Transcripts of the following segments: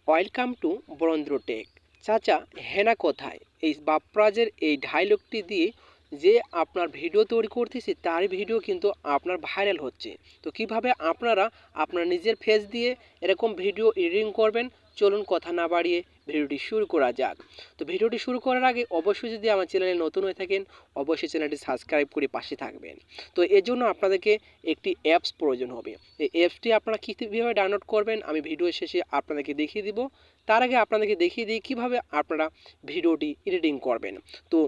Welcome to Barendra take. চাচা হেনা কোথায়? এই বাপ্রাজের এই ডায়লগটি দিয়ে যে আপনার ভিডিও তৈরি করতেছি তার ভিডিও কিন্তু আপনার ভাইরাল হচ্ছে। তো কিভাবে আপনারা আপনার নিজের ফেস দিয়ে এরকম ভিডিও এডিটিং করবেন, চলুন কথা না বাড়িয়ে ভিডিওটি শুরু করা যাক। তো ভিডিওটি শুরু করার আগে অবশ্যই যদি আমার চ্যানেলে নতুন হয়ে থাকেন অবশ্যই চ্যানেলটি সাবস্ক্রাইব করে পাশে থাকবেন। তো এর জন্য আপনাদেরকে একটি অ্যাপস প্রয়োজন হবে। এই অ্যাপসটি আপনারা কীভাবে ডাউনলোড করবেন আমি ভিডিও শেষে আপনাদেরকে দেখিয়ে দিব। তার আগে আপনাদেরকে দেখিয়ে দিই কীভাবে আপনারা ভিডিওটি এডিটিং করবেন। তো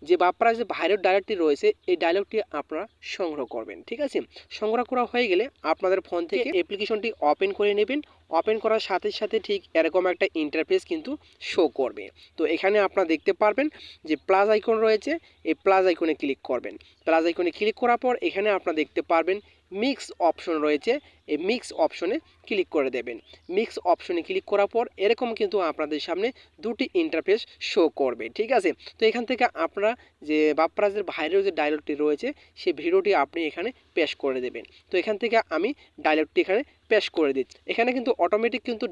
যে বাপ্পারা যে ভাইরাল ডায়লগটি রয়েছে এই ডায়লগটি আপনারা সংগ্রহ করবেন, ঠিক আছে? সংগ্রহ করা হয়ে গেলে আপনাদের ফোন থেকে অ্যাপ্লিকেশনটি ওপেন করে নেবেন। ওপেন করার সাথে সাথে ঠিক এরকম একটা ইন্টারফেস কিন্তু শো করবে। তো এখানে আপনারা দেখতে পারবেন যে প্লাস আইকন রয়েছে, এই প্লাস আইকনে ক্লিক করবেন। প্লাস আইকনে ক্লিক করার পর এখানে আপনারা দেখতে পারবেন মিক্স অপশন রয়েছে, এই মিক্স অপশনে ক্লিক করে দেবেন। মিক্স অপশনে ক্লিক করার পর এরকম কিন্তু আপনাদের সামনে দুটি ইন্টারফেস শো করবে, ঠিক আছে? তো এখান থেকে আপনারা যে বাপ্পারাজের ভাইরাল যে ডায়লগটি রয়েছে সেই ভিডিওটি আপনি এখানে পেশ করে দেবেন। তো এখান থেকে আমি ডায়লগটি এখানে পেশ করে দিচ্ছি। এখানে কিন্তু অটোমেটিক কিন্তু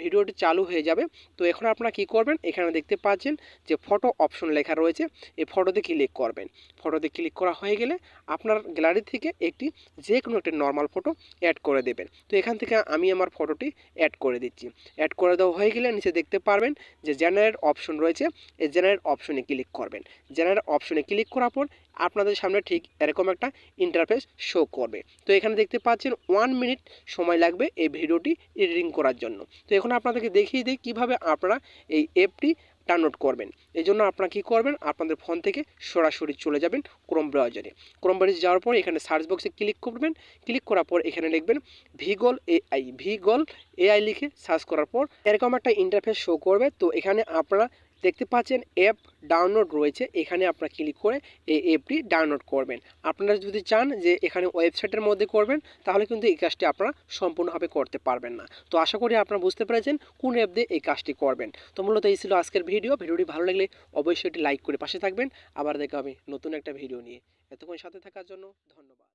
ভিডিওটি চালু হয়ে যাবে। তো এখন আপনারা কি করবেন, এখানে দেখতে পাচ্ছেন যে ফটো অপশন লেখা রয়েছে, এই ফটোতে ক্লিক করবেন। ফটোতে ক্লিক করা হয়ে গেলে আপনার গ্যালারি থেকে একটি যে কোনো একটি নর্মাল ফটো অ্যাড করে দেবেন। তো এখান থেকে আমি আমার ফটোটি অ্যাড করে দিচ্ছি। অ্যাড করে দেওয়া হয়ে গেলে নিচে দেখতে পারবেন যে জেনারেট অপশন রয়েছে, এই জেনারেট অপশনে ক্লিক করবেন। জেনারেট অপশনে ক্লিক করার পর আপনাদের সামনে ঠিক এরকম একটা ইন্টারফেস শো করবে। তো এখানে দেখতে পাচ্ছেন 1 মিনিট সময় লাগবে এই ভিডিওটি এডিটিং করার জন্য। তো এখন আপনাদেরকে দেখিয়ে দিই কীভাবে আপনারা এই অ্যাপটি ডাউনলোড করবেন। এই জন্য আপনারা কী করবেন, আপনাদের ফোন থেকে সরাসরি চলে যাবেন ক্রোম ব্রাউজারে। ক্রোম ব্রাউজারে যাওয়ার পর এখানে সার্চ বক্সে ক্লিক করবেন। ক্লিক করার পর এখানে লিখবেন ভিগল এআই লিখে সার্চ করার পর এরকম একটা ইন্টারফেস শো করবে। তো এখানে আপনারা দেখতে পাচ্ছেন অ্যাপ ডাউনলোড রয়েছে, এখানে আপনারা ক্লিক করে এই অ্যাপটি ডাউনলোড করবেন। আপনারা যদি চান যে এখানে ওয়েবসাইটের মধ্যে করবেন তাহলে কিন্তু এই কাজটি আপনারা সম্পূর্ণভাবে করতে পারবেন না। তো আশা করি আপনারা বুঝতে পেরেছেন কোন অ্যাপ দিয়ে এই কাজটি করবেন। তো মূলত এই ছিল আজকের ভিডিওটি ভালো লাগলে অবশ্যই এটি লাইক করে পাশে থাকবেন। আবার দেখা হবে নতুন একটা ভিডিও নিয়ে। এতক্ষণ সাথে থাকার জন্য ধন্যবাদ।